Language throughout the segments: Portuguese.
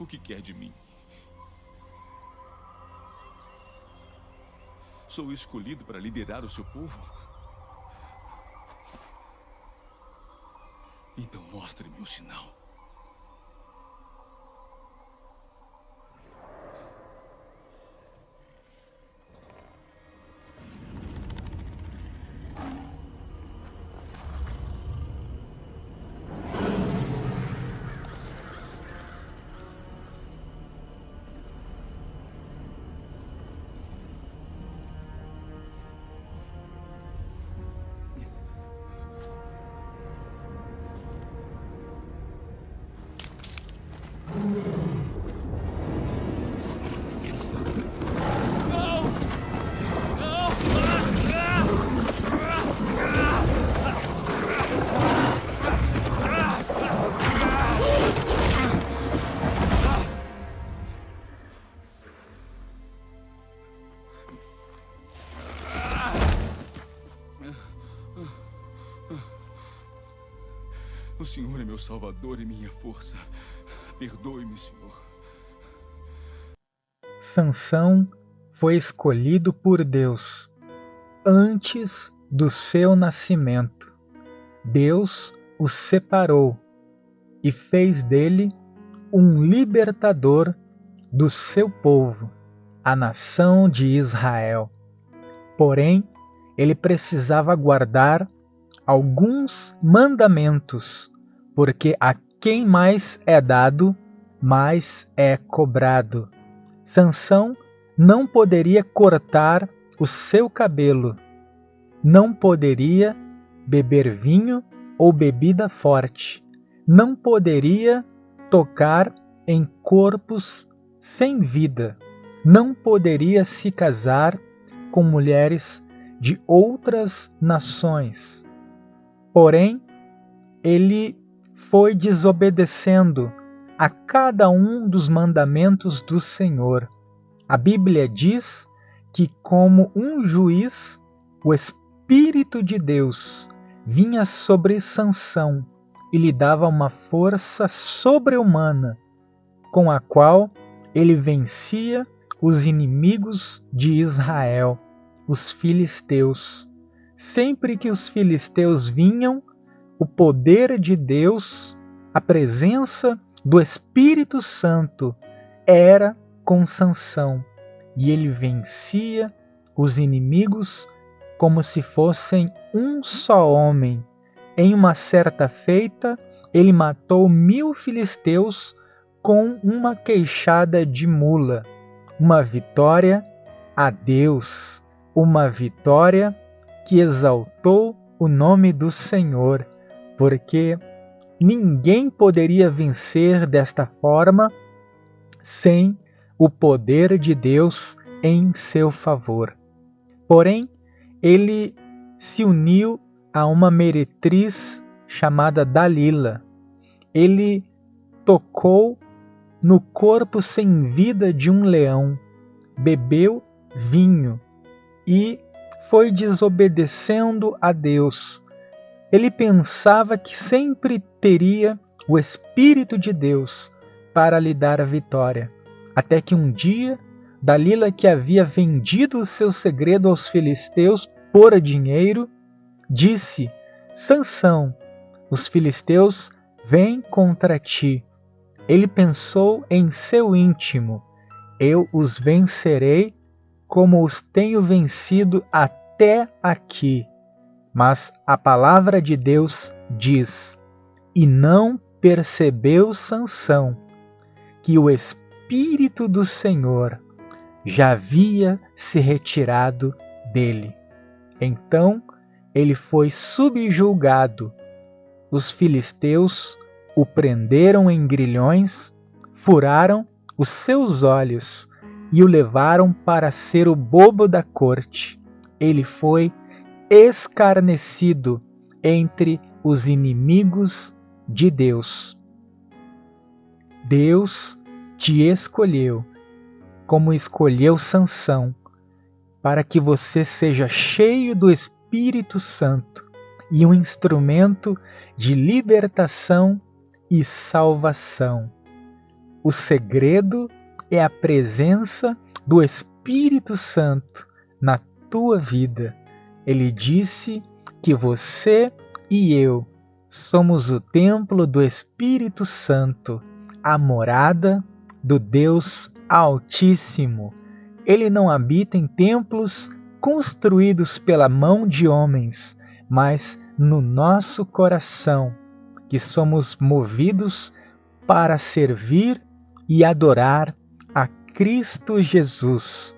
O que quer de mim? Sou escolhido para liderar o seu povo? Então mostre-me o sinal. O Senhor é meu Salvador e minha força. Perdoe-me, Senhor. Sansão foi escolhido por Deus antes do seu nascimento. Deus o separou e fez dele um libertador do seu povo, a nação de Israel. Porém, ele precisava guardar alguns mandamentos, porque a quem mais é dado, mais é cobrado. Sansão não poderia cortar o seu cabelo, não poderia beber vinho ou bebida forte, não poderia tocar em corpos sem vida, não poderia se casar com mulheres de outras nações. Porém, ele foi desobedecendo a cada um dos mandamentos do Senhor. A Bíblia diz que, como um juiz, o Espírito de Deus vinha sobre Sansão e lhe dava uma força sobre-humana, com a qual ele vencia os inimigos de Israel, os filisteus. Sempre que os filisteus vinham, o poder de Deus, a presença do Espírito Santo era com Sansão, e ele vencia os inimigos como se fossem um só homem. Em uma certa feita, ele matou 1000 filisteus com uma queixada de mula. Uma vitória a Deus, uma vitória que exaltou o nome do Senhor, porque ninguém poderia vencer desta forma sem o poder de Deus em seu favor. Porém, ele se uniu a uma meretriz chamada Dalila. Ele tocou no corpo sem vida de um leão, bebeu vinho e foi desobedecendo a Deus. Ele pensava que sempre teria o Espírito de Deus para lhe dar a vitória. Até que um dia, Dalila, que havia vendido o seu segredo aos filisteus por dinheiro, disse: Sansão, os filisteus vêm contra ti. Ele pensou em seu íntimo: eu os vencerei como os tenho vencido até aqui. Mas a palavra de Deus diz: e não percebeu Sansão que o Espírito do Senhor já havia se retirado dele. Então ele foi subjulgado. Os filisteus o prenderam em grilhões, furaram os seus olhos e o levaram para ser o bobo da corte. Ele foi escarnecido entre os inimigos de Deus. Deus te escolheu, como escolheu Sansão, para que você seja cheio do Espírito Santo e um instrumento de libertação e salvação. O segredo é a presença do Espírito Santo na tua vida. Ele disse que você e eu somos o templo do Espírito Santo, a morada do Deus Altíssimo. Ele não habita em templos construídos pela mão de homens, mas no nosso coração, que somos movidos para servir e adorar a Cristo Jesus.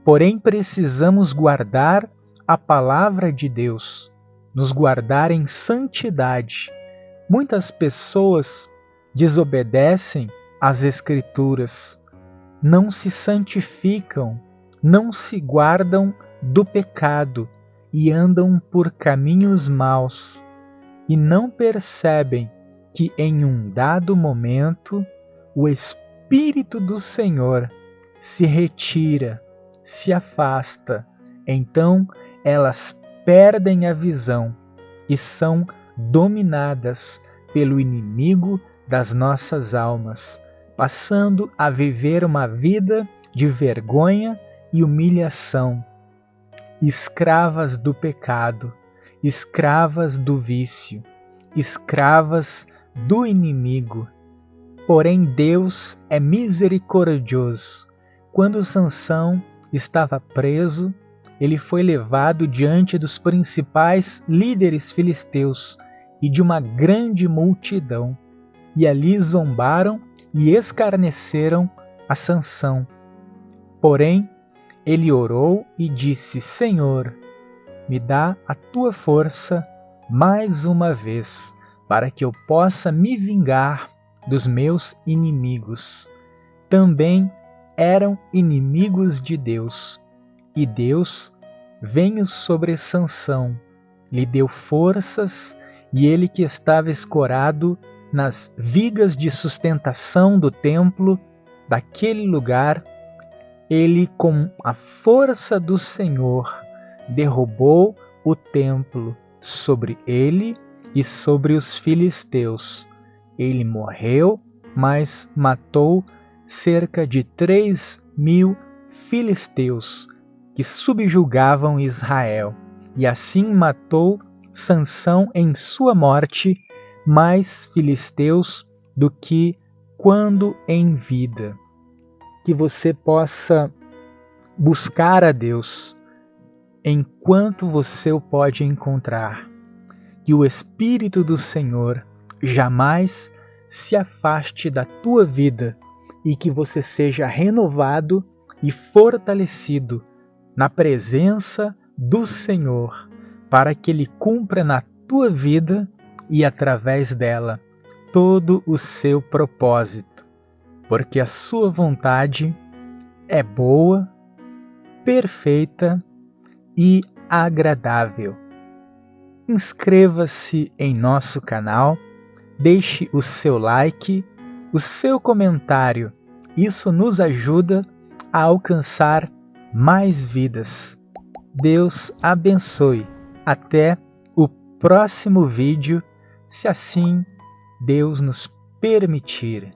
Porém, precisamos guardar a palavra de Deus, nos guardar em santidade. Muitas pessoas desobedecem às Escrituras, não se santificam, não se guardam do pecado e andam por caminhos maus e não percebem que em um dado momento o Espírito do Senhor se retira, se afasta. Então elas perdem a visão e são dominadas pelo inimigo das nossas almas, passando a viver uma vida de vergonha e humilhação, escravas do pecado, escravas do vício, escravas do inimigo. Porém, Deus é misericordioso. Quando Sansão estava preso, ele foi levado diante dos principais líderes filisteus e de uma grande multidão, e ali zombaram e escarneceram a Sansão. Porém, ele orou e disse: Senhor, me dá a tua força mais uma vez, para que eu possa me vingar dos meus inimigos. Também eram inimigos de Deus, e Deus veio sobre Sansão, lhe deu forças, e ele que estava escorado nas vigas de sustentação do templo daquele lugar, ele, com a força do Senhor, derrubou o templo sobre ele e sobre os filisteus. Ele morreu, mas matou cerca de 3.000 filisteus que subjugavam Israel. E assim matou Sansão em sua morte mais filisteus do que quando em vida. Que você possa buscar a Deus enquanto você o pode encontrar. Que o Espírito do Senhor jamais se afaste da tua vida e que você seja renovado e fortalecido na presença do Senhor, para que Ele cumpra na tua vida e através dela todo o seu propósito, porque a sua vontade é boa, perfeita e agradável. Inscreva-se em nosso canal, deixe o seu like, o seu comentário. Isso nos ajuda a alcançar mais vidas. Deus abençoe. Até o próximo vídeo, se assim Deus nos permitir.